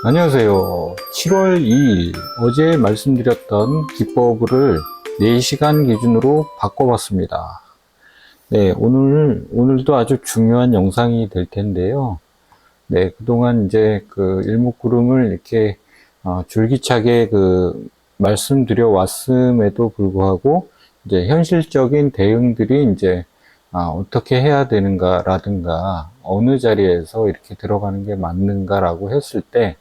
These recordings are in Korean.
안녕하세요. 7월 2일 어제 말씀드렸던 기법을 4시간 기준으로 바꿔봤습니다. 네, 오늘도 아주 중요한 영상이 될 텐데요. 네, 그동안 이제 일목구름을 이렇게 줄기차게 말씀드려 왔음에도 불구하고 이제 현실적인 대응들이 이제 어떻게 해야 되는가라든가 어느 자리에서 이렇게 들어가는 게 맞는가라고 했을 때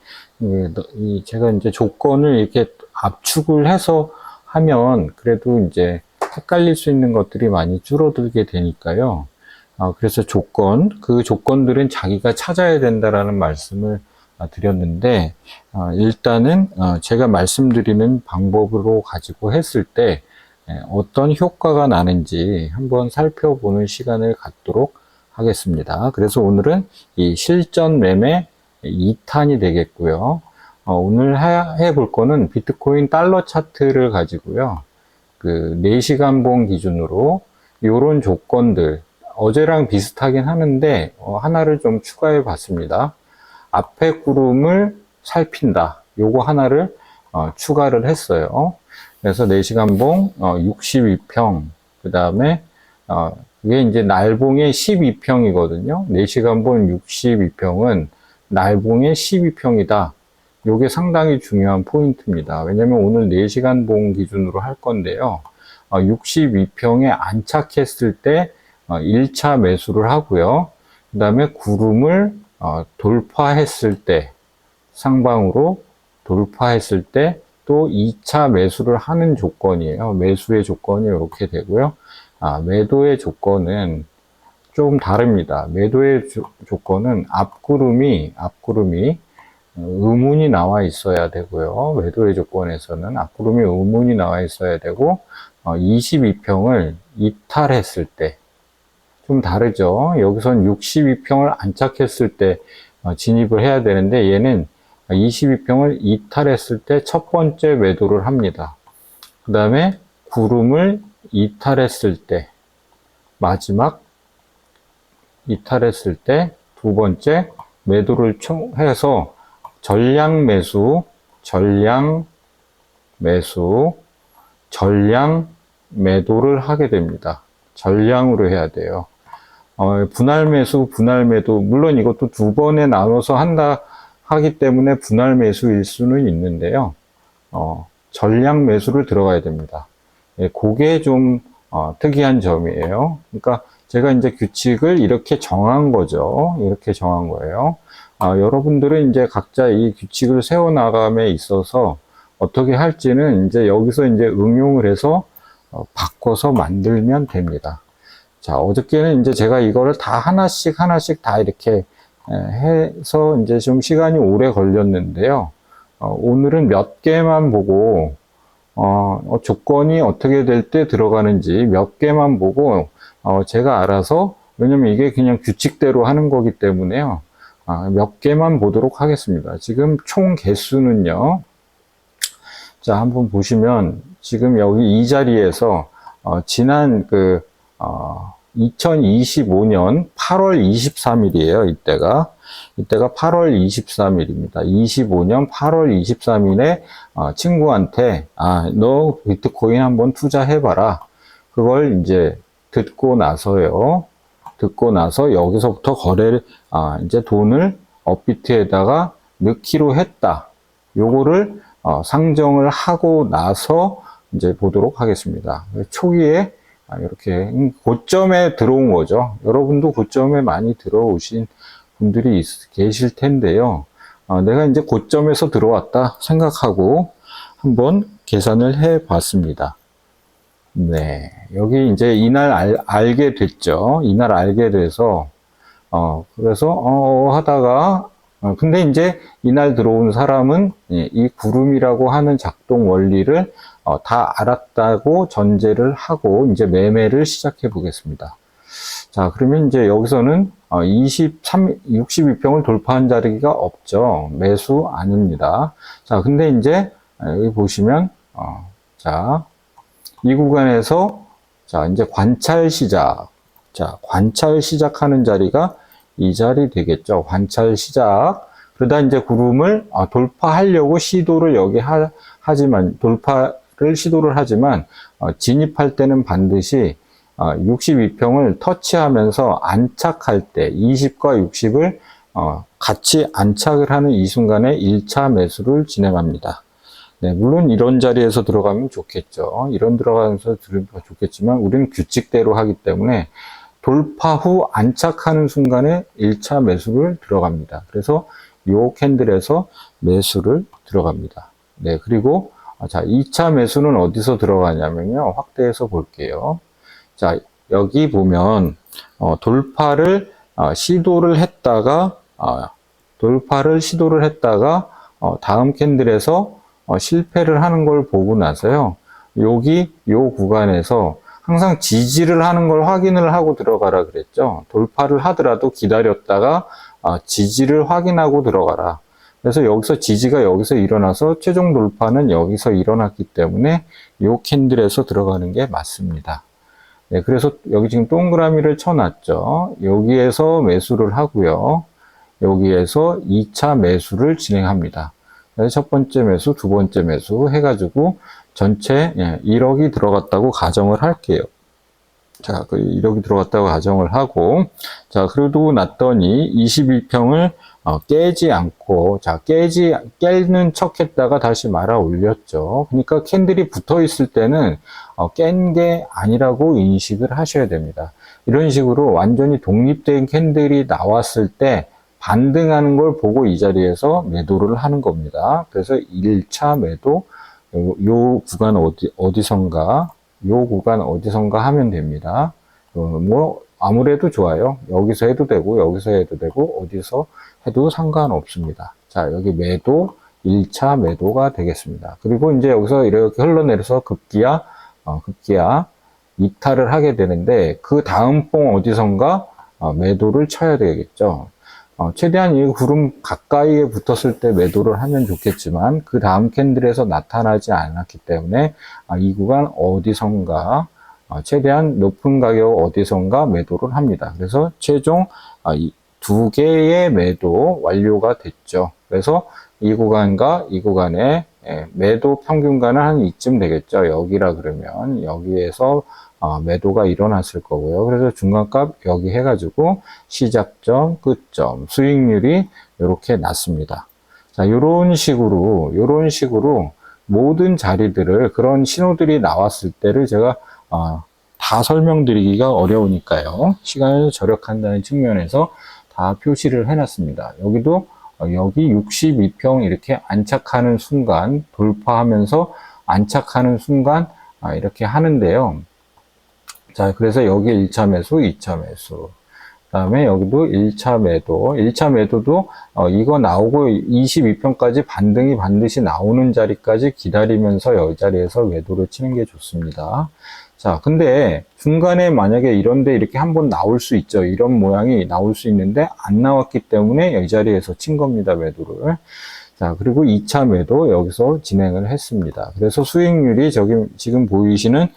제가 이제 조건을 이렇게 압축을 해서 하면 그래도 이제 헷갈릴 수 있는 것들이 많이 줄어들게 되니까요. 그래서 그 조건들은 자기가 찾아야 된다라는 말씀을 드렸는데, 일단은 제가 말씀드리는 방법으로 가지고 했을 때 어떤 효과가 나는지 한번 살펴보는 시간을 갖도록 하겠습니다. 그래서 오늘은 이 실전 매매 2탄이 되겠고요. 오늘 해볼 거는 비트코인 달러 차트를 가지고요. 4시간 봉 기준으로 이런 조건들, 어제랑 비슷하긴 하는데 하나를 좀 추가해 봤습니다. 앞에 구름을 살핀다. 요거 하나를 추가를 했어요. 그래서 4시간 봉 62평, 그 다음에 그게 이제 날봉의 12평이거든요. 4시간 봉 62평은 날봉의 12평이다. 요게 상당히 중요한 포인트입니다. 왜냐면 오늘 4시간 봉 기준으로 할 건데요. 62평에 안착했을 때 1차 매수를 하고요. 그 다음에 구름을 돌파했을 때, 상방으로 돌파했을 때 또 2차 매수를 하는 조건이에요. 매수의 조건이 이렇게 되고요. 매도의 조건은 좀 다릅니다. 매도의 조건은 앞구름이 의문이 나와 있어야 되고요. 매도의 조건에서는 앞구름이 의문이 나와 있어야 되고 22평을 이탈했을 때 좀 다르죠. 여기선 62평을 안착했을 때 진입을 해야 되는데 얘는 22평을 이탈했을 때 첫 번째 매도를 합니다. 그 다음에 구름을 이탈했을 때 마지막 이탈했을 때 두 번째 매도를 해서 전량 매도를 하게 됩니다. 전량으로 해야 돼요. 분할 매수, 분할 매도, 물론 이것도 두 번에 나눠서 하기 때문에 분할 매수일 수는 있는데요. 전량 매수를 들어가야 됩니다. 그게 좀 특이한 점이에요. 그러니까 제가 이제 규칙을 이렇게 정한 거죠. 이렇게 정한 거예요. 여러분들은 이제 각자 이 규칙을 세워나감에 있어서 어떻게 할지는 이제 여기서 이제 응용을 해서 바꿔서 만들면 됩니다. 자, 어저께는 이제 제가 이거를 다 하나씩 다 이렇게 해서 이제 좀 시간이 오래 걸렸는데요. 오늘은 몇 개만 보고, 조건이 어떻게 될 때 들어가는지 몇 개만 보고, 제가 알아서, 왜냐면 이게 그냥 규칙대로 하는 거기 때문에요. 몇 개만 보도록 하겠습니다. 지금 총 개수는요. 자, 한번 보시면, 지금 여기 이 자리에서, 지난 2025년 8월 23일이에요. 이때가 8월 23일입니다. 25년 8월 23일에 친구한테 너 비트코인 한번 투자해봐라. 그걸 이제 듣고 나서 여기서부터 거래를 이제 돈을 업비트에다가 넣기로 했다. 요거를 상정을 하고 나서 이제 보도록 하겠습니다. 초기에 이렇게 고점에 들어온 거죠. 여러분도 고점에 많이 들어오신 분들이 계실 텐데요. 내가 이제 고점에서 들어왔다 생각하고 한번 계산을 해 봤습니다. 네. 여기 이제 이날 알게 됐죠. 이날 알게 돼서, 그래서, 하다가, 근데 이제 이날 들어온 사람은 이 구름이라고 하는 작동 원리를 다 알았다고 전제를 하고 이제 매매를 시작해 보겠습니다. 자, 그러면 이제 여기서는 62평을 돌파한 자리가 없죠. 매수 아닙니다. 자, 근데 이제 여기 보시면 자, 이 구간에서 자, 이제 관찰 시작하는 자리가 이 자리 되겠죠. 관찰 시작. 그러다 이제 구름을 돌파하려고 시도를 하지만 돌파를 시도를 하지만 진입할 때는 반드시 62평을 터치하면서 안착할 때 20과 60을 같이 안착을 하는 이 순간에 1차 매수를 진행합니다. 네, 물론 이런 자리에서 들어가면 좋겠죠. 이런 들어가면서 들어가면 좋겠지만 우리는 규칙대로 하기 때문에 돌파 후 안착하는 순간에 1차 매수를 들어갑니다. 그래서 이 캔들에서 매수를 들어갑니다. 네, 그리고 자, 2차 매수는 어디서 들어가냐면요. 확대해서 볼게요. 자, 여기 보면 돌파를 시도를 했다가 다음 캔들에서 실패를 하는 걸 보고 나서요. 요 구간에서 항상 지지를 하는 걸 확인을 하고 들어가라 그랬죠. 돌파를 하더라도 기다렸다가 지지를 확인하고 들어가라. 그래서 여기서 지지가 여기서 일어나서 최종 돌파는 여기서 일어났기 때문에 요 캔들에서 들어가는 게 맞습니다. 네, 그래서 여기 지금 동그라미를 쳐놨죠. 여기에서 매수를 하고요. 여기에서 2차 매수를 진행합니다. 그래서 첫 번째 매수, 두 번째 매수 해가지고 전체 1억이 들어갔다고 가정을 할게요. 자, 1억이 들어갔다고 가정을 하고, 자, 그러고 났더니 21평을 깨지 않고, 자, 깨는 척 했다가 다시 말아 올렸죠. 그러니까 캔들이 붙어 있을 때는 깬 게 아니라고 인식을 하셔야 됩니다. 이런 식으로 완전히 독립된 캔들이 나왔을 때 반등하는 걸 보고 이 자리에서 매도를 하는 겁니다. 그래서 1차 매도, 요 구간 어디선가 하면 됩니다. 뭐 아무래도 좋아요. 여기서 해도 되고 여기서 해도 되고 어디서 해도 상관없습니다. 자, 여기 매도 1차 매도가 되겠습니다. 그리고 이제 여기서 이렇게 흘러내려서 급기야 이탈을 하게 되는데 그 다음 봉 어디선가 매도를 쳐야 되겠죠. 최대한 이 구름 가까이에 붙었을 때 매도를 하면 좋겠지만 그 다음 캔들에서 나타나지 않았기 때문에 이 구간 어디선가 최대한 높은 가격 어디선가 매도를 합니다. 그래서 최종 이 두 개의 매도 완료가 됐죠. 그래서 이 구간과 이 구간의 매도 평균가는 한 이쯤 되겠죠. 여기라 그러면 여기에서 매도가 일어났을 거고요. 그래서 중간값 여기 해가지고 시작점, 끝점, 수익률이 이렇게 났습니다. 자, 요런 식으로 모든 자리들을 그런 신호들이 나왔을 때를 제가 다 설명드리기가 어려우니까요. 시간을 절약한다는 측면에서 다 표시를 해놨습니다. 여기도 여기 62평 이렇게 안착하는 순간 돌파하면서 안착하는 순간 이렇게 하는데요. 자, 그래서 여기 1차 매수, 2차 매수. 그 다음에 여기도 1차 매도. 1차 매도도 이거 나오고 22평까지 반등이 반드시 나오는 자리까지 기다리면서 이 자리에서 매도를 치는 게 좋습니다. 자, 근데 중간에 만약에 이런데 이렇게 한번 나올 수 있죠. 이런 모양이 나올 수 있는데 안 나왔기 때문에 이 자리에서 친 겁니다. 매도를. 자, 그리고 2차 매도 여기서 진행을 했습니다. 그래서 수익률이 지금 보이시는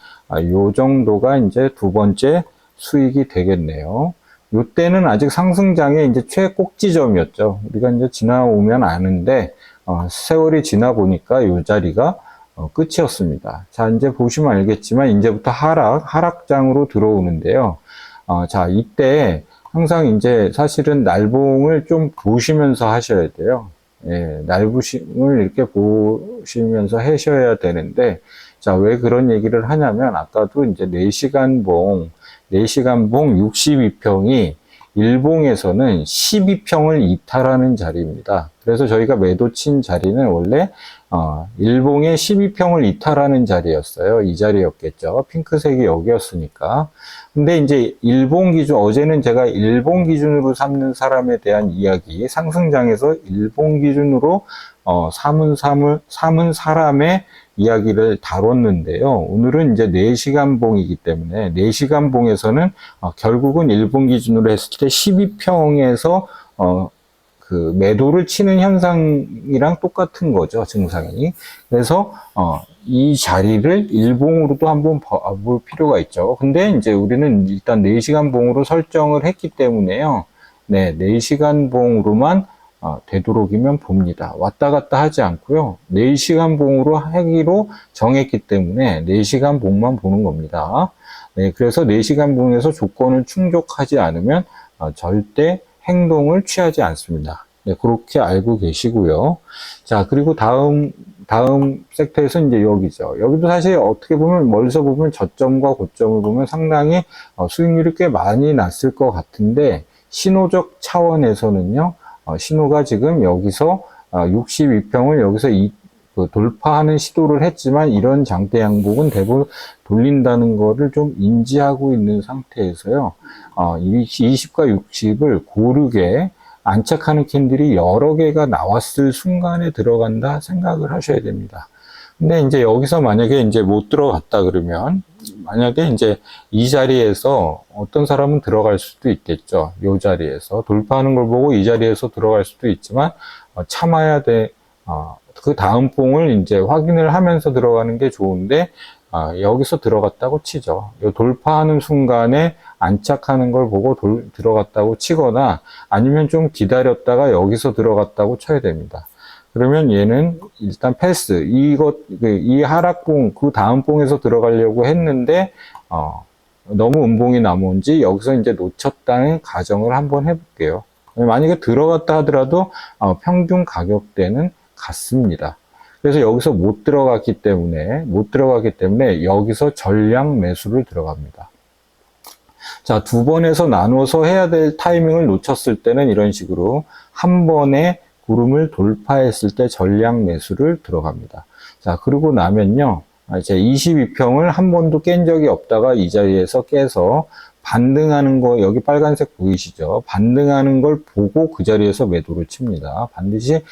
요 정도가 이제 두 번째 수익이 되겠네요. 요때는 아직 상승장의 이제 최꼭지점이었죠. 우리가 이제 지나오면 아는데, 세월이 지나 보니까 요 자리가 끝이었습니다. 자, 이제 보시면 알겠지만, 이제부터 하락장으로 들어오는데요. 자, 이때 항상 이제 사실은 날봉을 좀 보시면서 하셔야 돼요. 예, 날부심을 이렇게 보시면서 하셔야 되는데, 자, 왜 그런 얘기를 하냐면, 아까도 이제 4시간 봉 62평이 일봉에서는 12평을 이탈하는 자리입니다. 그래서 저희가 매도 친 자리는 원래 일봉에 12평을 이탈하는 자리였어요. 이 자리였겠죠. 핑크색이 여기였으니까. 근데 이제 일봉 기준, 어제는 제가 일봉 기준으로 삼는 사람에 대한 이야기, 상승장에서 일봉 기준으로 삼은 사람의 이야기를 다뤘는데요. 오늘은 이제 4시간 봉이기 때문에 4시간 봉에서는 결국은 일봉 기준으로 했을 때 12평에서 그 매도를 치는 현상이랑 똑같은 거죠, 증상이. 그래서 이 자리를 일봉으로도 한번 볼 필요가 있죠. 근데 이제 우리는 일단 4시간 봉으로 설정을 했기 때문에요. 네, 4시간 봉으로만 되도록이면 봅니다. 왔다 갔다 하지 않고요. 4시간 봉으로 하기로 정했기 때문에 4시간 봉만 보는 겁니다. 네, 그래서 4시간 봉에서 조건을 충족하지 않으면 절대 행동을 취하지 않습니다. 네, 그렇게 알고 계시고요. 자, 그리고 다음 섹터에서 이제 여기죠. 여기도 사실 어떻게 보면 멀리서 보면 저점과 고점을 보면 상당히 수익률이 꽤 많이 났을 것 같은데, 신호적 차원에서는요, 신호가 지금 여기서 62평을 여기서 돌파하는 시도를 했지만 이런 장대 양봉은 대부분 돌린다는 거를 좀 인지하고 있는 상태에서요. 20과 60을 고르게 안착하는 캔들이 여러 개가 나왔을 순간에 들어간다 생각을 하셔야 됩니다. 근데 이제 여기서 만약에 이제 못 들어갔다 그러면, 만약에 이제 이 자리에서 어떤 사람은 들어갈 수도 있겠죠. 이 자리에서 돌파하는 걸 보고 이 자리에서 들어갈 수도 있지만 참아야 돼. 그 다음 봉을 이제 확인을 하면서 들어가는 게 좋은데, 여기서 들어갔다고 치죠. 이 돌파하는 순간에 안착하는 걸 보고 들어갔다고 치거나, 아니면 좀 기다렸다가 여기서 들어갔다고 쳐야 됩니다. 그러면 얘는 일단 패스. 이 하락봉, 그 다음 봉에서 들어가려고 했는데, 너무 음봉이 나머지 여기서 이제 놓쳤다는 가정을 한번 해볼게요. 만약에 들어갔다 하더라도, 평균 가격대는 같습니다. 그래서 여기서 못 들어가기 때문에 여기서 전량 매수를 들어갑니다. 자, 2번에서 나눠서 해야 될 타이밍을 놓쳤을 때는 이런 식으로 한 번에 구름을 돌파했을 때 전량 매수를 들어갑니다. 자, 그러고 나면요, 이제 22평을 한 번도 깬 적이 없다가 이 자리에서 깨서 반등하는 거, 여기 빨간색 보이시죠? 반등하는 걸 보고 그 자리에서 매도를 칩니다. 반드시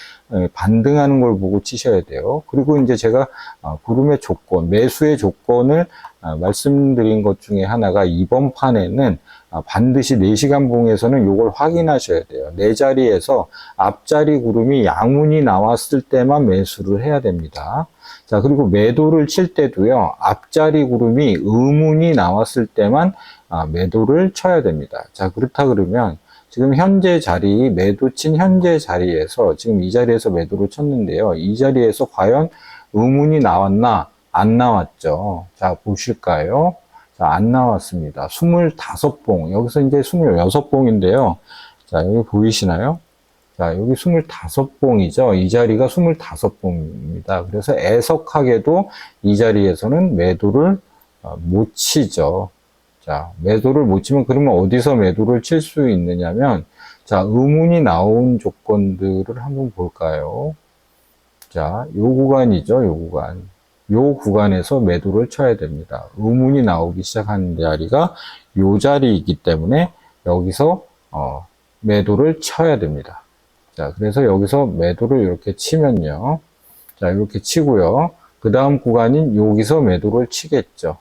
반등하는 걸 보고 치셔야 돼요. 그리고 이제 제가 구름의 조건, 매수의 조건을 말씀드린 것 중에 하나가, 이번 판에는 반드시 4시간 봉에서는 이걸 확인하셔야 돼요. 내 자리에서 앞자리 구름이 양운이 나왔을 때만 매수를 해야 됩니다. 자, 그리고 매도를 칠 때도요, 앞자리 구름이 음운이 나왔을 때만 매도를 쳐야 됩니다. 자, 그렇다 그러면 지금 현재 자리, 매도 친 현재 자리에서 지금 이 자리에서 매도를 쳤는데요. 이 자리에서 과연 음운이 나왔나? 안 나왔죠. 자, 보실까요? 자, 안 나왔습니다. 25봉. 여기서 이제 26봉인데요. 자, 여기 보이시나요? 자, 여기 25봉이죠. 이 자리가 25봉입니다. 그래서 애석하게도 이 자리에서는 매도를 못 치죠. 자, 매도를 못 치면 그러면 어디서 매도를 칠 수 있느냐면, 자, 음운이 나온 조건들을 한번 볼까요? 자, 요 구간이죠, 요 구간. 요 구간에서 매도를 쳐야 됩니다. 음운이 나오기 시작한 자리가 요 자리이기 때문에 여기서 매도를 쳐야 됩니다. 자, 그래서 여기서 매도를 이렇게 치면요. 자, 이렇게 치고요. 그 다음 구간인 여기서 매도를 치겠죠.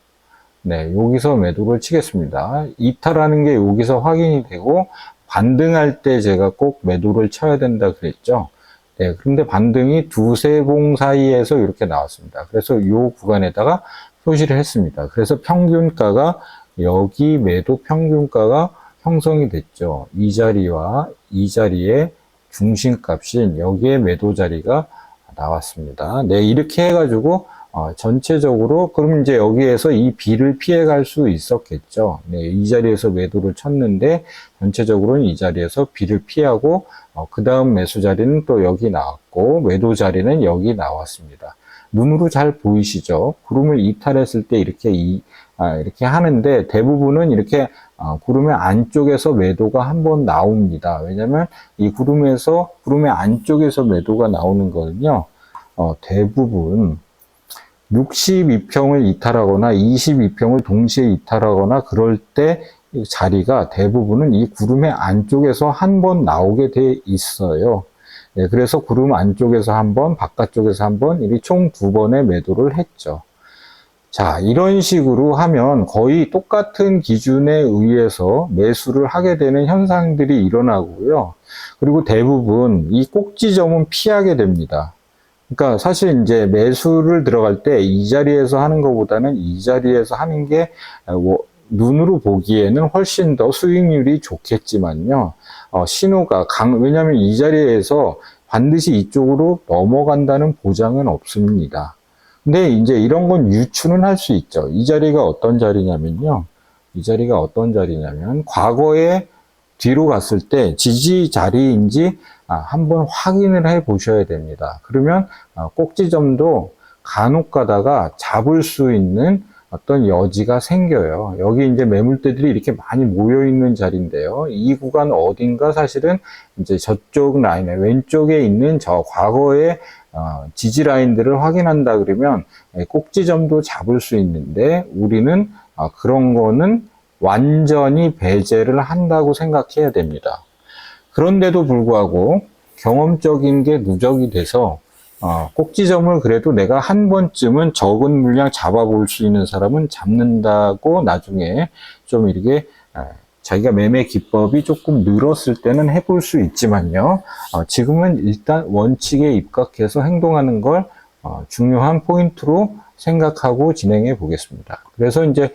네, 여기서 매도를 치겠습니다. 이탈하는 게 여기서 확인이 되고, 반등할 때 제가 꼭 매도를 쳐야 된다 그랬죠. 네, 그런데 반등이 2-3봉 사이에서 이렇게 나왔습니다. 그래서 이 구간에다가 표시를 했습니다. 그래서 평균가가, 여기 매도 평균가가 형성이 됐죠. 이 자리와 이 자리의 중심값인 여기에 매도 자리가 나왔습니다. 네, 이렇게 해가지고 전체적으로, 그럼 이제 여기에서 이 B를 피해갈 수 있었겠죠. 네, 이 자리에서 매도를 쳤는데 전체적으로는 이 자리에서 B를 피하고, 그 다음 매수 자리는 또 여기 나왔고, 매도 자리는 여기 나왔습니다. 눈으로 잘 보이시죠? 구름을 이탈했을 때 이렇게 하는데, 대부분은 이렇게 구름의 안쪽에서 매도가 한번 나옵니다. 왜냐면 이 구름의 안쪽에서 매도가 나오는 거는요, 대부분 62평을 이탈하거나 22평을 동시에 이탈하거나 그럴 때 자리가 대부분은 이 구름의 안쪽에서 한 번 나오게 돼 있어요. 네, 그래서 구름 안쪽에서 한 번, 바깥쪽에서 한 번, 이렇게 총 2번의 매도를 했죠. 자, 이런 식으로 하면 거의 똑같은 기준에 의해서 매수를 하게 되는 현상들이 일어나고요. 그리고 대부분 이 꼭지점은 피하게 됩니다. 그러니까 사실 이제 매수를 들어갈 때 이 자리에서 하는 것보다는 이 자리에서 하는 게 눈으로 보기에는 훨씬 더 수익률이 좋겠지만요. 신호가 왜냐하면 이 자리에서 반드시 이쪽으로 넘어간다는 보장은 없습니다. 근데 이제 이런 건 유추는 할 수 있죠. 이 자리가 어떤 자리냐면요. 이 자리가 어떤 자리냐면 과거에 뒤로 갔을 때 지지 자리인지 한번 확인을 해 보셔야 됩니다. 그러면 꼭지점도 간혹 가다가 잡을 수 있는 어떤 여지가 생겨요. 여기 이제 매물대들이 이렇게 많이 모여 있는 자리인데요. 이 구간 어딘가 사실은 이제 저쪽 라인에 왼쪽에 있는 저 과거의 지지 라인들을 확인한다 그러면 꼭지점도 잡을 수 있는데 우리는 그런 거는 완전히 배제를 한다고 생각해야 됩니다. 그런데도 불구하고 경험적인 게 누적이 돼서 꼭지점을 그래도 내가 한 번쯤은 적은 물량 잡아볼 수 있는 사람은 잡는다고 나중에 좀 이렇게 자기가 매매 기법이 조금 늘었을 때는 해볼 수 있지만요. 지금은 일단 원칙에 입각해서 행동하는 걸 중요한 포인트로 생각하고 진행해 보겠습니다. 그래서 이제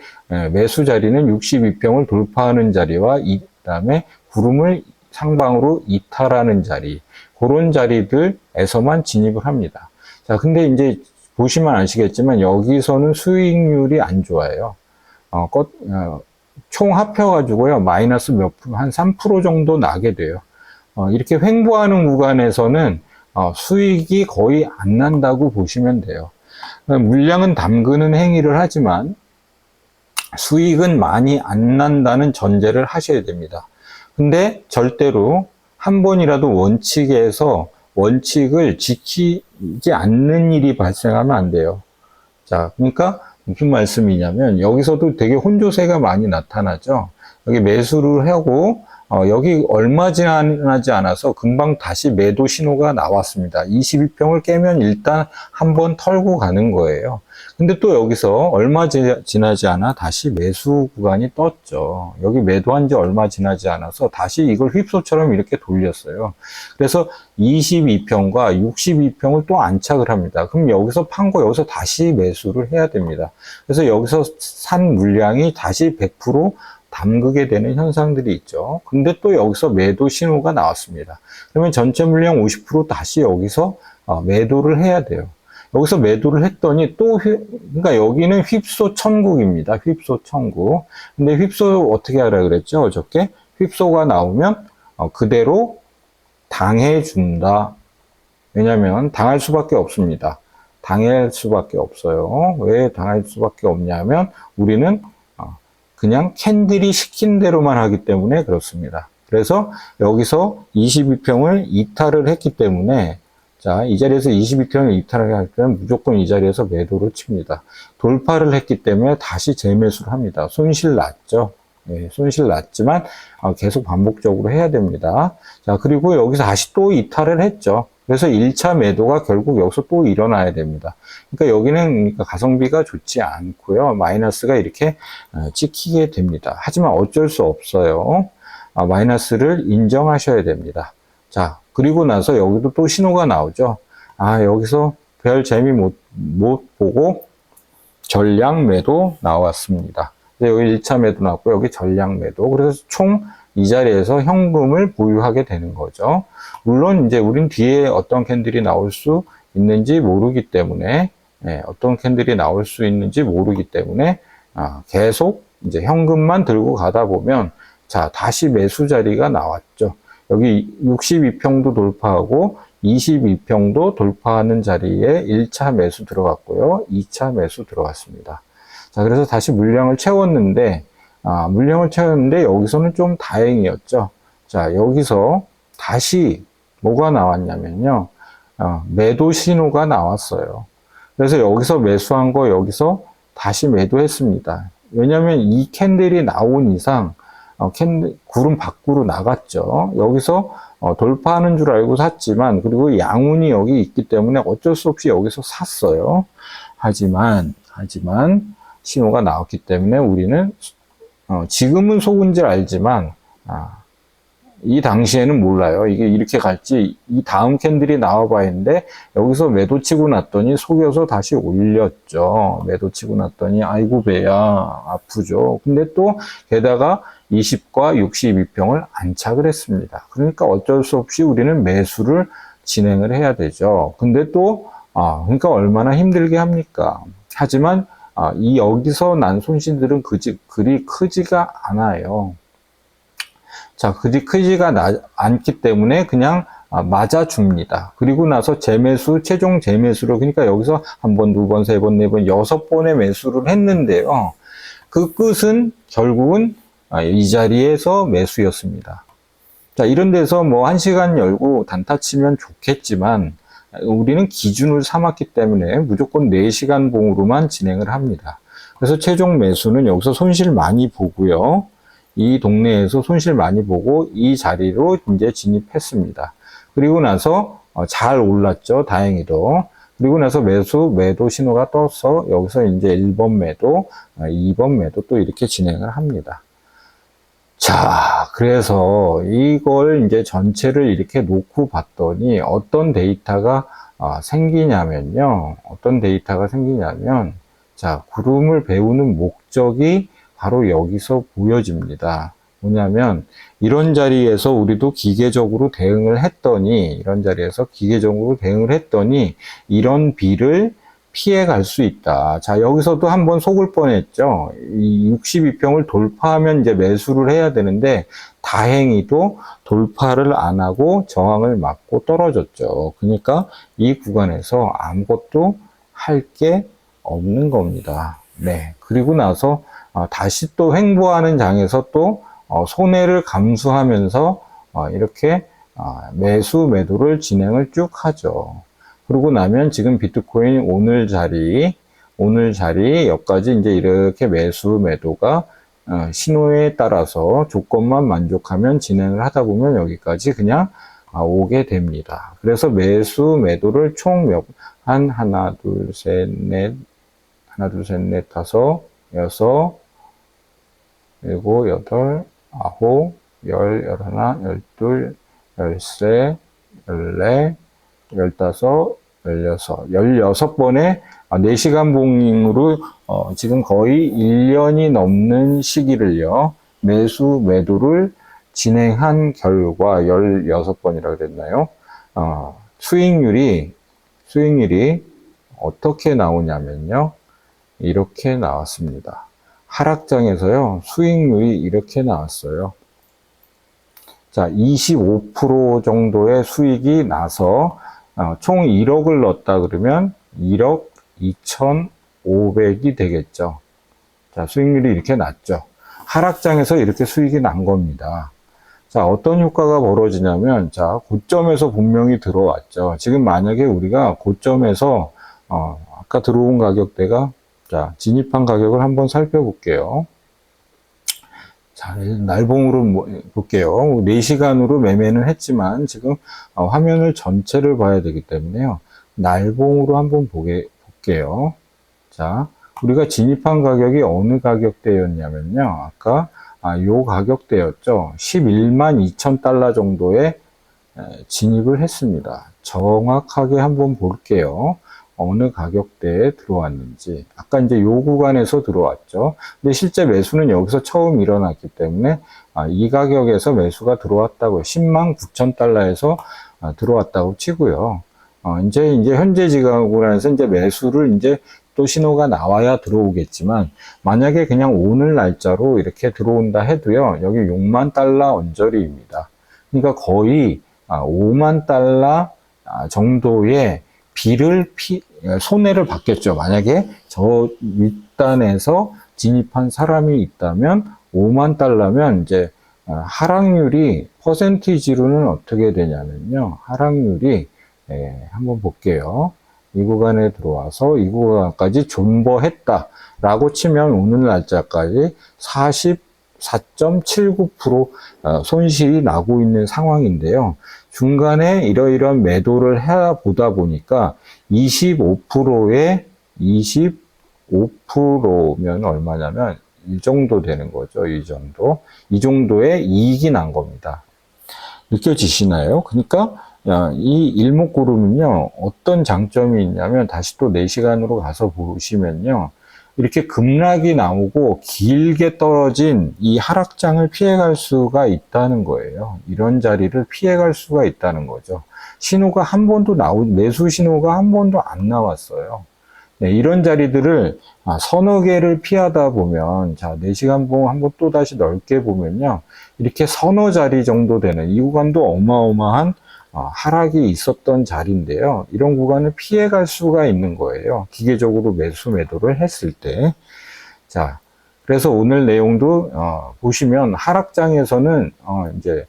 매수 자리는 62평을 돌파하는 자리와 그다음에 구름을 상방으로 이탈하는 자리, 그런 자리들에서만 진입을 합니다. 자, 근데 이제 보시면 아시겠지만 여기서는 수익률이 안 좋아요. 총 합혀가지고요, 마이너스 몇 프로, 한 3% 정도 나게 돼요. 이렇게 횡보하는 구간에서는 수익이 거의 안 난다고 보시면 돼요. 물량은 담그는 행위를 하지만 수익은 많이 안 난다는 전제를 하셔야 됩니다. 근데 절대로 한 번이라도 원칙을 지키지 않는 일이 발생하면 안 돼요. 자, 그러니까 무슨 말씀이냐면 여기서도 되게 혼조세가 많이 나타나죠. 여기 매수를 하고 여기 얼마 지나지 않아서 금방 다시 매도 신호가 나왔습니다. 22평을 깨면 일단 한번 털고 가는 거예요. 근데 또 여기서 얼마 지나지 않아 다시 매수 구간이 떴죠. 여기 매도한 지 얼마 지나지 않아서 다시 이걸 휩소처럼 이렇게 돌렸어요. 그래서 22평과 62평을 또 안착을 합니다. 그럼 여기서 판 거 여기서 다시 매수를 해야 됩니다. 그래서 여기서 산 물량이 다시 100% 담그게 되는 현상들이 있죠. 근데 또 여기서 매도 신호가 나왔습니다. 그러면 전체 물량 50% 다시 여기서 매도를 해야 돼요. 여기서 매도를 했더니 그러니까 여기는 휩소 천국입니다. 휩소 천국. 근데 휩소 어떻게 하라 그랬죠? 어저께? 휩소가 나오면 그대로 당해준다. 왜냐면 당할 수밖에 없습니다. 당할 수밖에 없어요. 왜 당할 수밖에 없냐면 우리는 그냥 캔들이 시킨 대로만 하기 때문에 그렇습니다. 그래서 여기서 22평을 이탈을 했기 때문에 자, 이 자리에서 22평을 이탈을 할 때는 무조건 이 자리에서 매도를 칩니다. 돌파를 했기 때문에 다시 재매수를 합니다. 손실 났죠. 네, 손실 났지만 계속 반복적으로 해야 됩니다. 자, 그리고 여기서 다시 또 이탈을 했죠. 그래서 1차 매도가 결국 여기서 또 일어나야 됩니다. 그러니까 여기는 가성비가 좋지 않고요. 마이너스가 이렇게 찍히게 됩니다. 하지만 어쩔 수 없어요. 마이너스를 인정하셔야 됩니다. 자, 그리고 나서 여기도 또 신호가 나오죠. 여기서 별 재미 못 보고 전량 매도 나왔습니다. 여기 1차 매도 나왔고 여기 전량 매도. 그래서 총 이 자리에서 현금을 보유하게 되는 거죠. 물론 이제 우린 뒤에 어떤 캔들이 나올 수 있는지 모르기 때문에 어떤 캔들이 나올 수 있는지 모르기 때문에 계속 이제 현금만 들고 가다 보면 자, 다시 매수 자리가 나왔죠. 여기 62평도 돌파하고 22평도 돌파하는 자리에 1차 매수 들어갔고요. 2차 매수 들어갔습니다. 자, 그래서 다시 물량을 채웠는데 여기서는 좀 다행이었죠. 자, 여기서 다시 뭐가 나왔냐면요. 매도 신호가 나왔어요. 그래서 여기서 매수한 거 여기서 다시 매도했습니다. 왜냐면 이 캔들이 나온 이상 구름 밖으로 나갔죠. 여기서 돌파하는 줄 알고 샀지만 그리고 양운이 여기 있기 때문에 어쩔 수 없이 여기서 샀어요. 하지만 신호가 나왔기 때문에 우리는 지금은 속은 줄 알지만 이 당시에는 몰라요. 이게 이렇게 갈지. 이 다음 캔들이 나와봐 했는데 여기서 매도 치고 났더니 속여서 다시 올렸죠. 매도 치고 났더니 아이고 배야 아프죠. 근데 또 게다가 20과 62평을 안착을 했습니다. 그러니까 어쩔 수 없이 우리는 매수를 진행을 해야 되죠. 근데 또 그러니까 얼마나 힘들게 합니까? 하지만 이 여기서 난 손실들은 그리 크지가 않아요. 자, 그리 크지가 않기 때문에 그냥 맞아줍니다. 그리고 나서 재매수, 최종 재매수로, 그러니까 여기서 한 번, 두 번, 세 번, 네 번, 6번의 매수를 했는데요. 그 끝은 결국은 이 자리에서 매수였습니다. 자, 이런 데서 뭐 1시간 열고 단타 치면 좋겠지만 우리는 기준을 삼았기 때문에 무조건 4시간 봉으로만 진행을 합니다. 그래서 최종 매수는 여기서 손실 많이 보고요. 이 동네에서 손실 많이 보고 이 자리로 이제 진입했습니다. 그리고 나서 잘 올랐죠. 다행히도. 그리고 나서 매도 신호가 떠서 여기서 이제 1번 매도, 2번 매도 또 이렇게 진행을 합니다. 자, 그래서 이걸 이제 전체를 이렇게 놓고 봤더니 어떤 데이터가 생기냐면요. 어떤 데이터가 생기냐면, 자, 구름을 배우는 목적이 바로 여기서 보여집니다. 뭐냐면, 이런 자리에서 우리도 기계적으로 대응을 했더니, 이런 비를 피해 갈 수 있다. 자, 여기서도 한번 속을 뻔했죠. 이 62평을 돌파하면 이제 매수를 해야 되는데, 다행히도 돌파를 안 하고 저항을 맞고 떨어졌죠. 그러니까 이 구간에서 아무것도 할 게 없는 겁니다. 네. 그리고 나서 다시 또 횡보하는 장에서 또 손해를 감수하면서 이렇게 매도를 진행을 쭉 하죠. 그러고 나면 지금 비트코인 오늘 자리 여기까지 이제 이렇게 매도가 신호에 따라서 조건만 만족하면 진행을 하다 보면 여기까지 그냥 오게 됩니다. 그래서 매도를 총 하나, 둘, 셋, 넷, 다섯, 여섯, 일곱, 여덟, 아홉, 열, 열하나, 열둘, 열세, 열네, 15, 16번의 4시간 봉으로 지금 거의 1년이 넘는 시기를요, 매도를 진행한 결과 16번이라고 그랬나요? 수익률이 어떻게 나오냐면요, 이렇게 나왔습니다. 하락장에서요, 수익률이 이렇게 나왔어요. 자, 25% 정도의 수익이 나서 총 1억을 넣었다 그러면 1억 2,500이 되겠죠. 자, 수익률이 이렇게 났죠. 하락장에서 이렇게 수익이 난 겁니다. 자, 어떤 효과가 벌어지냐면, 자, 고점에서 분명히 들어왔죠. 지금 만약에 우리가 고점에서 아까 들어온 가격대가, 자, 진입한 가격을 한번 살펴볼게요. 자, 날봉으로 볼게요. 4시간으로 매매는 했지만 지금 화면을 전체를 봐야 되기 때문에요. 날봉으로 한번 볼게요. 자, 우리가 진입한 가격이 어느 가격대였냐면요. 아까 요 가격대였죠. 11만 2천 달러 정도에 진입을 했습니다. 정확하게 한번 볼게요. 어느 가격대에 들어왔는지. 아까 이제 요 구간에서 들어왔죠. 근데 실제 매수는 여기서 처음 일어났기 때문에 이 가격에서 매수가 들어왔다고요. 10만 9천 달러에서 들어왔다고 치고요. 이제 현재 지각으로해서 이제 매수를 이제 또 신호가 나와야 들어오겠지만, 만약에 그냥 오늘 날짜로 이렇게 들어온다 해도요, 여기 6만 달러 언저리입니다. 그러니까 거의 5만 달러 정도의 손해를 받겠죠. 만약에 저 윗단에서 진입한 사람이 있다면 5만 달러면 이제 하락률이 퍼센티지로는 어떻게 되냐면요. 하락률이 한번 볼게요. 이 구간에 들어와서 이 구간까지 존버했다라고 치면 오늘 날짜까지 44.79% 손실이 나고 있는 상황인데요. 중간에 이러이러한 매도를 해보다 보니까 25%면 얼마냐면 이 정도 되는 거죠. 이 정도의 이익이 난 겁니다. 느껴지시나요? 그러니까 이 일목구름은요, 어떤 장점이 있냐면, 다시 또 4시간으로 가서 보시면요, 이렇게 급락이 나오고 길게 떨어진 이 하락장을 피해갈 수가 있다는 거예요. 이런 자리를 피해갈 수가 있다는 거죠. 신호가 한 번도 매수 신호가 한 번도 안 나왔어요. 네, 이런 자리들을 서너 개를 피하다 보면, 자, 4시간 봉 한번 또 다시 넓게 보면요, 이렇게 서너 자리 정도 되는 이 구간도 어마어마한 하락이 있었던 자리인데요. 이런 구간을 피해갈 수가 있는 거예요. 기계적으로 매도를 했을 때. 자, 그래서 오늘 내용도 보시면 하락장에서는 이제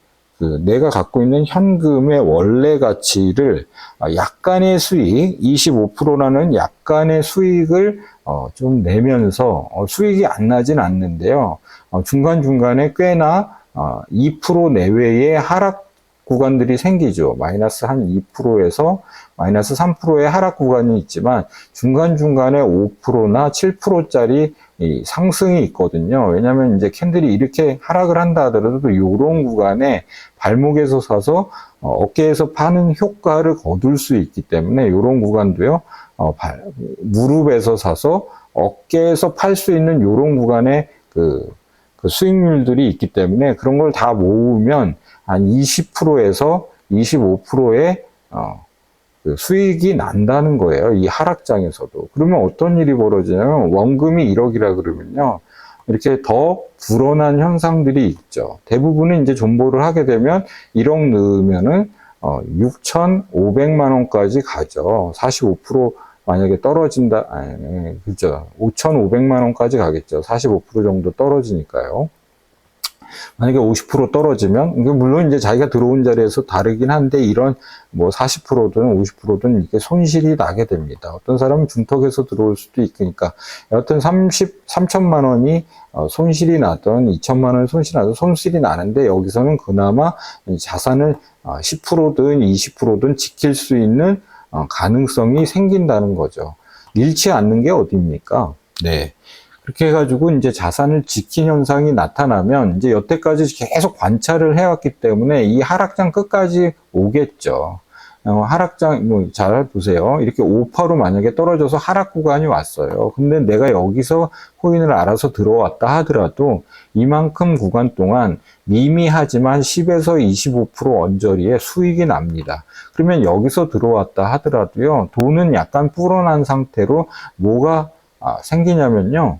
내가 갖고 있는 현금의 원래 가치를 약간의 수익, 25%라는 약간의 수익을 좀 내면서 수익이 안 나진 않는데요. 중간중간에 꽤나 2% 내외의 하락 구간들이 생기죠. 마이너스 한 2%에서 마이너스 3%의 하락 구간이 있지만 중간중간에 5%나 7%짜리 상승이 있거든요. 왜냐하면 이제 캔들이 이렇게 하락을 한다 하더라도 이런 구간에 발목에서 사서 어깨에서 파는 효과를 거둘 수 있기 때문에 이런 구간도요. 무릎에서 사서 어깨에서 팔 수 있는 이런 구간에 그 수익률들이 있기 때문에 그런 걸 다 모으면 한 20%에서 25%의 수익이 난다는 거예요. 이 하락장에서도. 그러면 어떤 일이 벌어지냐면 원금이 1억이라 그러면요. 이렇게 더 불어난 현상들이 있죠. 대부분은 이제 존버를 하게 되면 1억 넣으면은 6,500만 원까지 가죠. 45% 만약에 떨어진다, 그죠. 5,500만 원까지 가겠죠. 45% 정도 떨어지니까요. 만약에 50% 떨어지면, 물론 이제 자기가 들어온 자리에서 다르긴 한데, 이런 뭐 40%든 50%든 이렇게 손실이 나게 됩니다. 어떤 사람은 중턱에서 들어올 수도 있으니까, 여하튼 3천만 원이 손실이 나던, 2천만 원 손실이 나던 손실이 나는데, 여기서는 그나마 자산을 10%든 20%든 지킬 수 있는 가능성이 생긴다는 거죠. 잃지 않는 게 어디입니까? 네. 그렇게 해가지고 이제 자산을 지킨 현상이 나타나면 이제 여태까지 계속 관찰을 해왔기 때문에 이 하락장 끝까지 오겠죠. 하락장, 잘 보세요. 이렇게 5%로 만약에 떨어져서 하락 구간이 왔어요. 근데 내가 여기서 코인을 알아서 들어왔다 하더라도 이만큼 구간 동안 미미하지만 10에서 25% 언저리에 수익이 납니다. 그러면 여기서 들어왔다 하더라도요, 돈은 약간 불어난 상태로 뭐가 생기냐면요,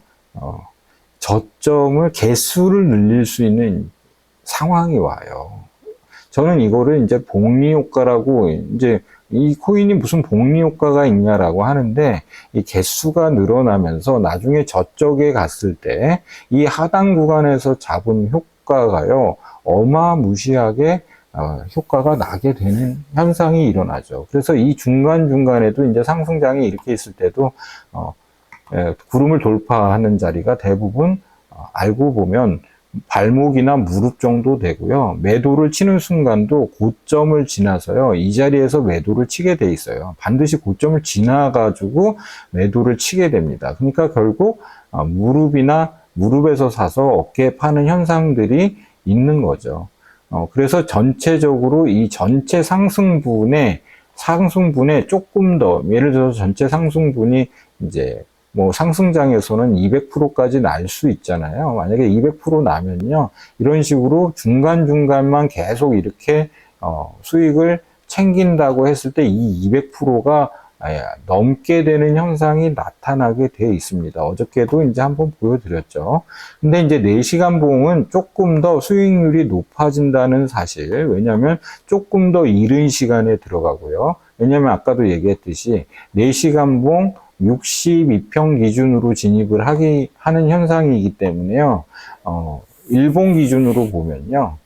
저점을 개수를 늘릴 수 있는 상황이 와요. 저는 이거를 이제 복리 효과라고, 이제 이 코인이 무슨 복리 효과가 있냐라고 하는데, 이 개수가 늘어나면서 나중에 저쪽에 갔을 때 이 하단 구간에서 잡은 효과가요, 어마무시하게 효과가 나게 되는 현상이 일어나죠. 그래서 이 중간중간에도 이제 상승장이 이렇게 있을 때도 구름을 돌파하는 자리가 대부분 알고 보면 발목이나 무릎 정도 되고요. 매도를 치는 순간도 고점을 지나서요. 이 자리에서 매도를 치게 돼 있어요. 반드시 고점을 지나가지고 매도를 치게 됩니다. 그러니까 결국 무릎에서 사서 어깨에 파는 현상들이 있는 거죠. 그래서 전체적으로 이 전체 상승분에 조금 더, 예를 들어서 전체 상승분이 이제 뭐 상승장에서는 200%까지 날 수 있잖아요. 만약에 200% 나면요, 이런 식으로 중간중간만 계속 이렇게 수익을 챙긴다고 했을 때 이 200%가 넘게 되는 현상이 나타나게 되어 있습니다. 어저께도 이제 한번 보여드렸죠. 근데 이제 4시간 봉은 조금 더 수익률이 높아진다는 사실. 왜냐하면 조금 더 이른 시간에 들어가고요. 왜냐하면 아까도 얘기했듯이 4시간 봉 62평 기준으로 진입을 하는 현상이기 때문에요. 일봉 기준으로 보면요.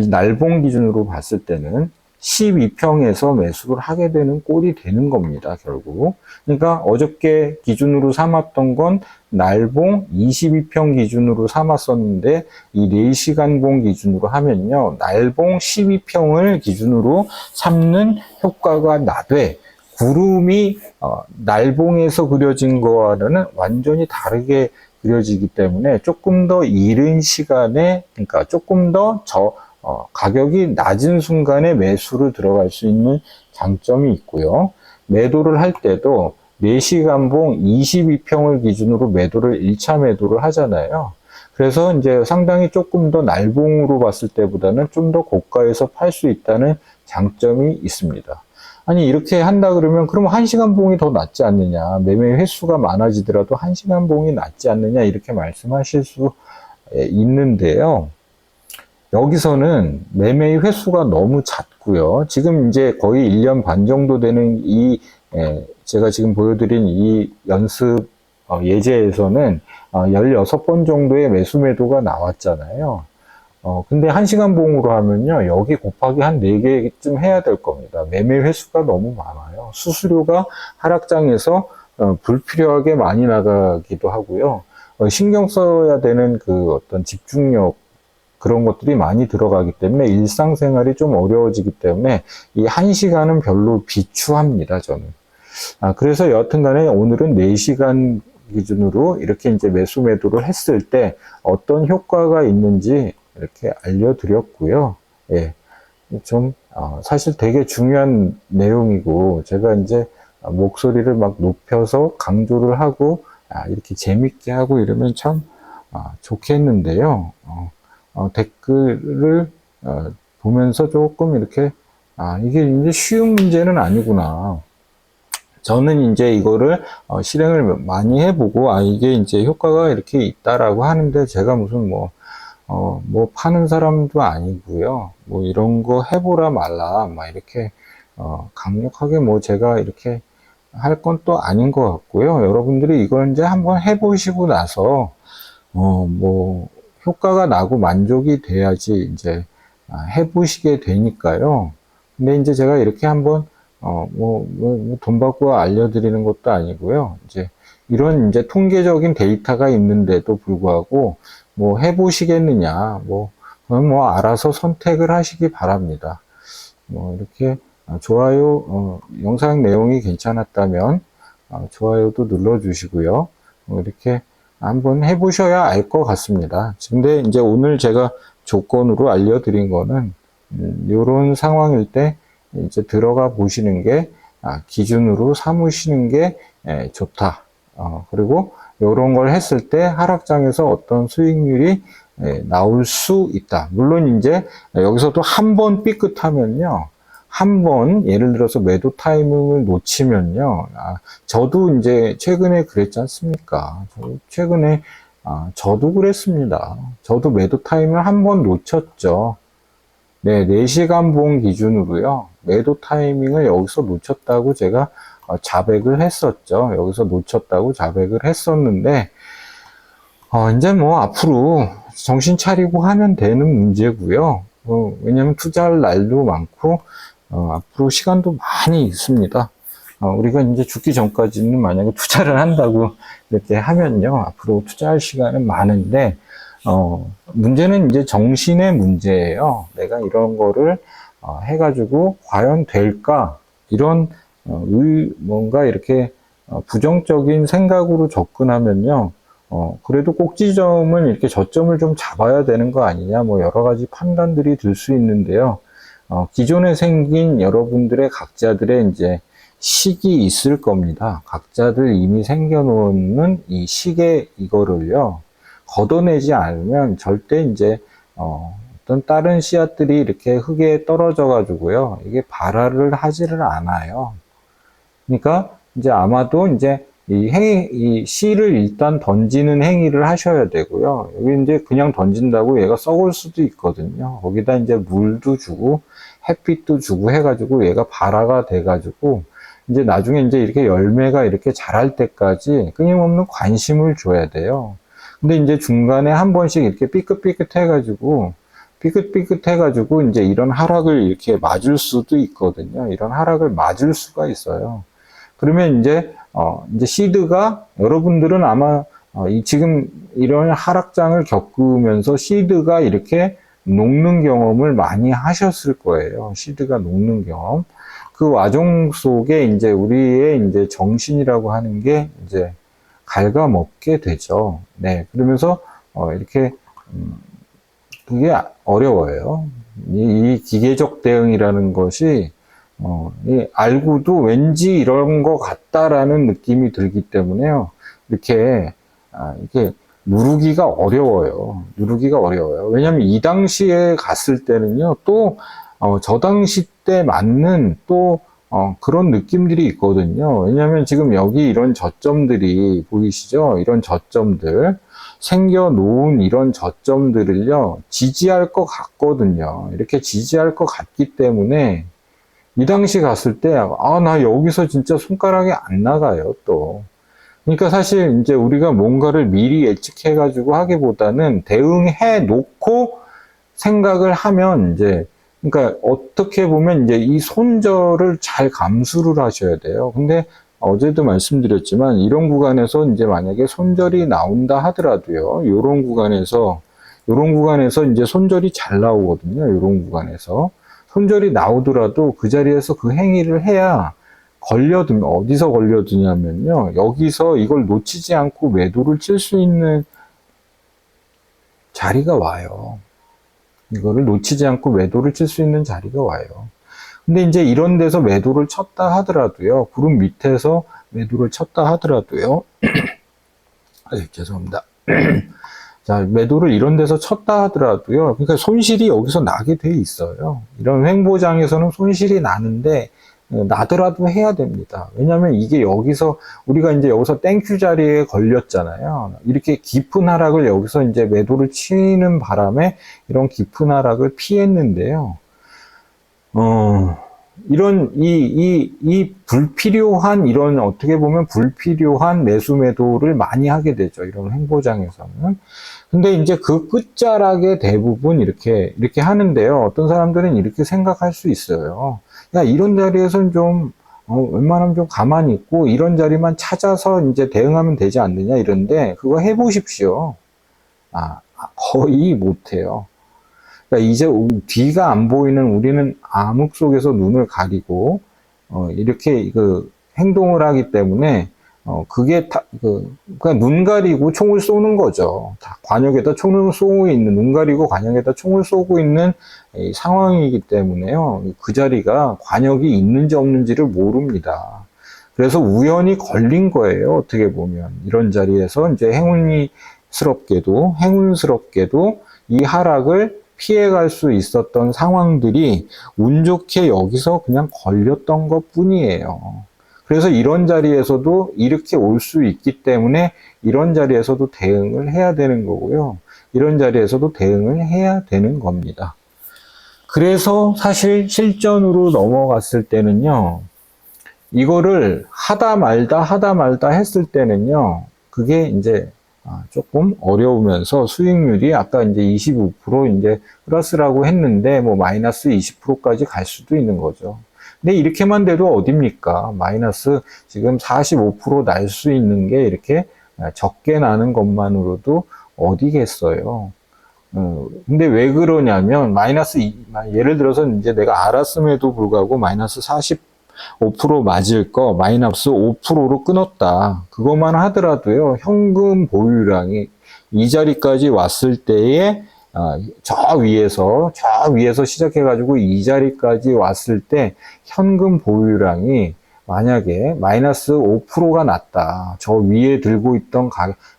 날봉 기준으로 봤을 때는 12평에서 매수를 하게 되는 꼴이 되는 겁니다, 결국. 그러니까 어저께 기준으로 삼았던 건 날봉 22평 기준으로 삼았었는데, 이 4시간 봉 기준으로 하면요, 날봉 12평을 기준으로 삼는 효과가 나되, 구름이 날봉에서 그려진 거와는 완전히 다르게 그려지기 때문에 조금 더 이른 시간에, 그러니까 조금 더 가격이 낮은 순간에 매수를 들어갈 수 있는 장점이 있고요. 매도를 할 때도 4시간봉 22평을 기준으로 매도를 1차 매도를 하잖아요. 그래서 이제 상당히 조금 더 날봉으로 봤을 때보다는 좀 더 고가에서 팔 수 있다는 장점이 있습니다. 아니 이렇게 한다 그러면 그럼 1시간 봉이 더 낫지 않느냐, 매매 횟수가 많아지더라도 1시간 봉이 낫지 않느냐 이렇게 말씀하실 수 있는데요. 여기서는 매매 횟수가 너무 낮고요. 지금 이제 거의 1년 반 정도 되는 제가 지금 보여드린 이 연습 예제에서는 16번 정도의 매수 매도가 나왔잖아요. 근데 1시간 봉으로 하면요, 여기 곱하기 한 4개쯤 해야 될 겁니다. 매매 횟수가 너무 많아요. 수수료가 하락장에서 불필요하게 많이 나가기도 하고요. 신경 써야 되는 그 어떤 집중력, 그런 것들이 많이 들어가기 때문에 일상생활이 좀 어려워지기 때문에 이 1시간은 별로 비추합니다, 저는. 그래서 여하튼 간에 오늘은 4시간 기준으로 이렇게 이제 매수 매도를 했을 때 어떤 효과가 있는지 이렇게 알려드렸고요. 예. 사실 되게 중요한 내용이고, 제가 이제 목소리를 막 높여서 강조를 하고, 이렇게 재밌게 하고 이러면 참, 좋겠는데요. 댓글을, 보면서 조금 이렇게, 이게 이제 쉬운 문제는 아니구나. 저는 이제 이거를 실행을 많이 해보고, 이게 이제 효과가 이렇게 있다라고 하는데, 제가 무슨 뭐 파는 사람도 아니고요. 뭐 이런 거 해보라 말라, 막 이렇게, 강력하게 뭐 제가 이렇게 할 건 또 아닌 것 같고요. 여러분들이 이걸 이제 한번 해보시고 나서, 뭐, 효과가 나고 만족이 돼야지 이제 해보시게 되니까요. 근데 이제 제가 이렇게 한번, 돈 받고 알려드리는 것도 아니고요. 이제 이런 이제 통계적인 데이터가 있는데도 불구하고, 뭐 해보시겠느냐, 그럼 뭐 알아서 선택을 하시기 바랍니다. 뭐 이렇게 좋아요, 영상 내용이 괜찮았다면 좋아요도 눌러주시고요. 이렇게 한번 해보셔야 알 것 같습니다. 근데 이제 오늘 제가 조건으로 알려드린 거는 이런 상황일 때 이제 들어가 보시는 게 기준으로 삼으시는 게 좋다. 그리고 이런 걸 했을 때 하락장에서 어떤 수익률이 나올 수 있다. 물론 이제 여기서도 한 번 삐끗하면요, 한 번 예를 들어서 매도 타이밍을 놓치면요, 저도 이제 최근에 그랬지 않습니까? 최근에 저도 그랬습니다. 저도 매도 타이밍을 한 번 놓쳤죠. 네, 4시간 봉 기준으로요, 매도 타이밍을 여기서 놓쳤다고 제가 자백을 했었죠. 여기서 놓쳤다고 자백을 했었는데, 이제 뭐 앞으로 정신 차리고 하면 되는 문제고요. 왜냐면 투자할 날도 많고, 앞으로 시간도 많이 있습니다. 우리가 이제 죽기 전까지는 만약에 투자를 한다고 이렇게 하면요, 앞으로 투자할 시간은 많은데, 문제는 이제 정신의 문제예요. 내가 이런 거를 해가지고 과연 될까? 이런 뭔가 이렇게 부정적인 생각으로 접근하면요, 그래도 꼭지점을 이렇게 저점을 좀 잡아야 되는 거 아니냐, 뭐 여러 가지 판단들이 들 수 있는데요. 기존에 생긴 여러분들의 각자들의 이제 식이 있을 겁니다. 각자들 이미 생겨놓는 이 식의 이거를요, 걷어내지 않으면 절대 이제 어떤 다른 씨앗들이 이렇게 흙에 떨어져 가지고요, 이게 발화를 하지를 않아요. 그러니까 이제 아마도 이제 이 씨를 일단 던지는 행위를 하셔야 되고요. 여기 이제 그냥 던진다고 얘가 썩을 수도 있거든요. 거기다 이제 물도 주고 햇빛도 주고 해가지고 얘가 발화가 돼가지고 이제 나중에 이제 이렇게 열매가 이렇게 자랄 때까지 끊임없는 관심을 줘야 돼요. 근데 이제 중간에 한 번씩 이렇게 삐끗삐끗 해가지고 이제 이런 하락을 이렇게 맞을 수도 있거든요. 이런 하락을 맞을 수가 있어요. 그러면 이제 시드가, 여러분들은 아마 지금 이런 하락장을 겪으면서 시드가 이렇게 녹는 경험을 많이 하셨을 거예요. 시드가 녹는 경험. 그 와중 속에 이제 우리의 이제 정신이라고 하는 게 이제 갉아먹게 되죠. 네. 그러면서 이렇게 그게 어려워요. 이 기계적 대응이라는 것이 알고도 왠지 이런 것 같다라는 느낌이 들기 때문에요. 이렇게 누르기가 어려워요. 누르기가 어려워요. 왜냐하면 이 당시에 갔을 때는요, 또 저 당시 때 맞는 또 그런 느낌들이 있거든요. 왜냐하면 지금 여기 이런 저점들이 보이시죠? 이런 저점들. 생겨놓은 이런 저점들을요, 지지할 것 같거든요. 이렇게 지지할 것 같기 때문에, 이 당시 갔을 때, 나 여기서 진짜 손가락이 안 나가요, 또. 그러니까 사실 이제 우리가 뭔가를 미리 예측해가지고 하기보다는 대응해 놓고 생각을 하면 이제, 그러니까 어떻게 보면 이제 이 손절을 잘 감수를 하셔야 돼요. 근데 어제도 말씀드렸지만 이런 구간에서 이제 만약에 손절이 나온다 하더라도요. 요런 구간에서 이제 손절이 잘 나오거든요. 요런 구간에서. 손절이 나오더라도 그 자리에서 그 행위를 해야 걸려두면, 어디서 걸려두냐면요. 여기서 이걸 놓치지 않고 매도를 칠 수 있는 자리가 와요. 이거를 놓치지 않고 매도를 칠 수 있는 자리가 와요. 근데 이제 이런 데서 매도를 쳤다 하더라도요. 구름 밑에서 매도를 쳤다 하더라도요. 죄송합니다. 자, 매도를 이런 데서 쳤다 하더라도요. 그러니까 손실이 여기서 나게 돼 있어요. 이런 횡보장에서는 손실이 나는데, 나더라도 해야 됩니다. 왜냐면 이게 여기서, 우리가 이제 여기서 땡큐 자리에 걸렸잖아요. 이렇게 깊은 하락을 여기서 이제 매도를 치는 바람에 이런 깊은 하락을 피했는데요. 이 불필요한, 이런 어떻게 보면 불필요한 매수 매도를 많이 하게 되죠. 이런 행보장에서는. 근데 이제 그 끝자락에 대부분 이렇게 하는데요. 어떤 사람들은 이렇게 생각할 수 있어요. 야, 이런 자리에선 좀, 웬만하면 좀 가만히 있고, 이런 자리만 찾아서 이제 대응하면 되지 않느냐, 이런데, 그거 해보십시오. 거의 못해요. 그러니까 이제 뒤가 안 보이는 우리는 암흑 속에서 눈을 가리고, 이렇게 행동을 하기 때문에, 그러니까 눈 가리고 총을 쏘는 거죠. 관역에다 총을 쏘고 있는, 눈 가리고 관역에다 총을 쏘고 있는 이 상황이기 때문에요. 그 자리가 관역이 있는지 없는지를 모릅니다. 그래서 우연히 걸린 거예요. 어떻게 보면. 이런 자리에서 이제 행운스럽게도 이 하락을 피해갈 수 있었던 상황들이 운 좋게 여기서 그냥 걸렸던 것 뿐이에요. 그래서 이런 자리에서도 이렇게 올 수 있기 때문에 이런 자리에서도 대응을 해야 되는 거고요. 이런 자리에서도 대응을 해야 되는 겁니다. 그래서 사실 실전으로 넘어갔을 때는요, 이거를 하다 말다 했을 때는요, 그게 이제 조금 어려우면서 수익률이 아까 이제 25% 이제 플러스라고 했는데 뭐 마이너스 20%까지 갈 수도 있는 거죠. 근데 이렇게만 돼도 어딥니까? 마이너스 지금 45% 날 수 있는 게 이렇게 적게 나는 것만으로도 어디겠어요? 근데 왜 그러냐면 예를 들어서 이제 내가 알았음에도 불구하고 마이너스 45% 맞을 거 마이너스 5%로 끊었다. 그것만 하더라도요. 현금 보유량이 이 자리까지 왔을 때에 저 위에서 시작해가지고 이 자리까지 왔을 때 현금 보유량이 만약에 마이너스 5%가 났다. 저 위에 들고 있던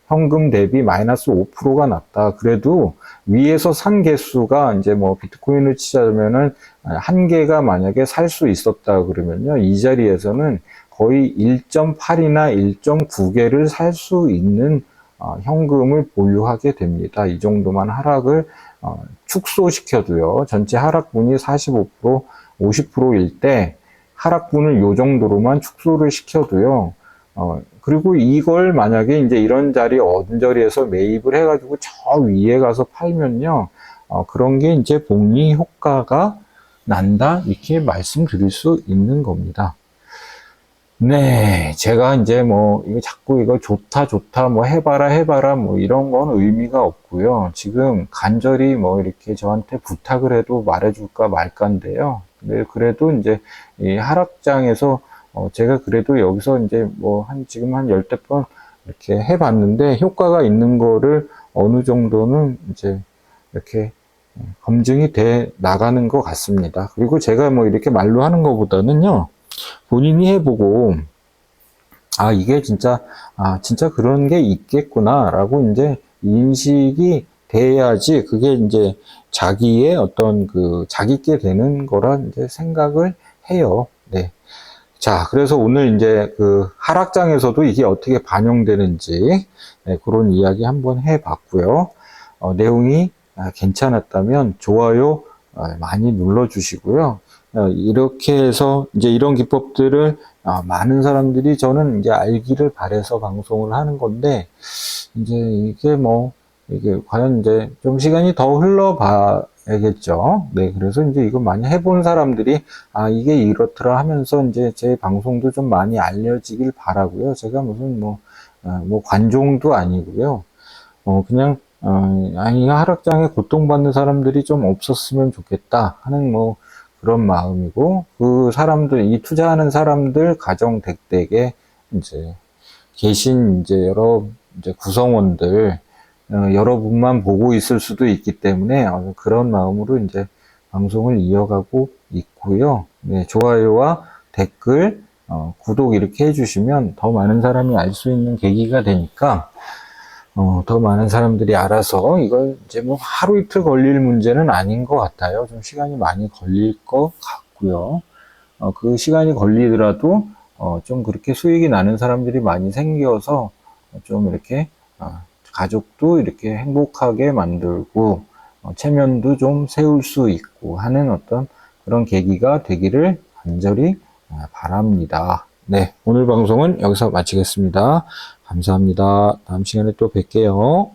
현금 대비 마이너스 5%가 났다. 그래도 위에서 산 개수가 이제 뭐 비트코인을 치자면은 한 개가 만약에 살 수 있었다 그러면요. 이 자리에서는 거의 1.8이나 1.9개를 살 수 있는 현금을 보유하게 됩니다. 이 정도만 하락을 축소시켜도요. 전체 하락분이 45%, 50%일 때 하락분을 요 정도로만 축소를 시켜도요. 그리고 이걸 만약에 이제 이런 자리, 어떤 자리에서 매입을 해가지고 저 위에 가서 팔면요. 그런 게 이제 복리 효과가 난다. 이렇게 말씀드릴 수 있는 겁니다. 네, 제가 이제 뭐, 이거 자꾸 이거 좋다, 뭐 해봐라, 뭐 이런 건 의미가 없고요. 지금 간절히 뭐 이렇게 저한테 부탁을 해도 말해줄까 말까인데요. 네, 그래도 이제 이 하락장에서, 제가 그래도 여기서 이제 뭐 지금 한 10대 번 이렇게 해봤는데 효과가 있는 거를 어느 정도는 이제 이렇게 검증이 돼 나가는 것 같습니다. 그리고 제가 뭐 이렇게 말로 하는 것보다는요, 본인이 해보고, 아, 이게 진짜, 진짜 그런 게 있겠구나라고 이제 인식이 돼야지 그게 이제 자기의 어떤 자기께 되는 거라 이제 생각을 해요. 네. 자, 그래서 오늘 이제 하락장에서도 이게 어떻게 반영되는지, 네, 그런 이야기 한번 해봤고요. 내용이 괜찮았다면 좋아요 많이 눌러주시고요. 이렇게 해서 이제 이런 기법들을 많은 사람들이 저는 이제 알기를 바래서 방송을 하는 건데, 이제 이게 과연 이제 좀 시간이 더 흘러봐야겠죠. 네, 그래서 이제 이거 많이 해본 사람들이 이게 이렇더라 하면서 이제 제 방송도 좀 많이 알려지길 바라고요. 제가 무슨 관종도 아니고요. 그냥 이 하락장에 고통받는 사람들이 좀 없었으면 좋겠다 하는 그런 마음이고, 그 사람들, 이 투자하는 사람들 가정 댁댁에 이제 계신 이제 여러 이제 구성원들, 여러분만 보고 있을 수도 있기 때문에 그런 마음으로 이제 방송을 이어가고 있고요. 네, 좋아요와 댓글, 구독 이렇게 해주시면 더 많은 사람이 알 수 있는 계기가 되니까, 더 많은 사람들이 알아서 이걸 이제 하루 이틀 걸릴 문제는 아닌 것 같아요. 좀 시간이 많이 걸릴 것 같고요. 그 시간이 걸리더라도 좀 그렇게 수익이 나는 사람들이 많이 생겨서 좀 이렇게 가족도 이렇게 행복하게 만들고 체면도 좀 세울 수 있고 하는 어떤 그런 계기가 되기를 간절히 바랍니다. 네, 오늘 방송은 여기서 마치겠습니다. 감사합니다. 다음 시간에 또 뵐게요.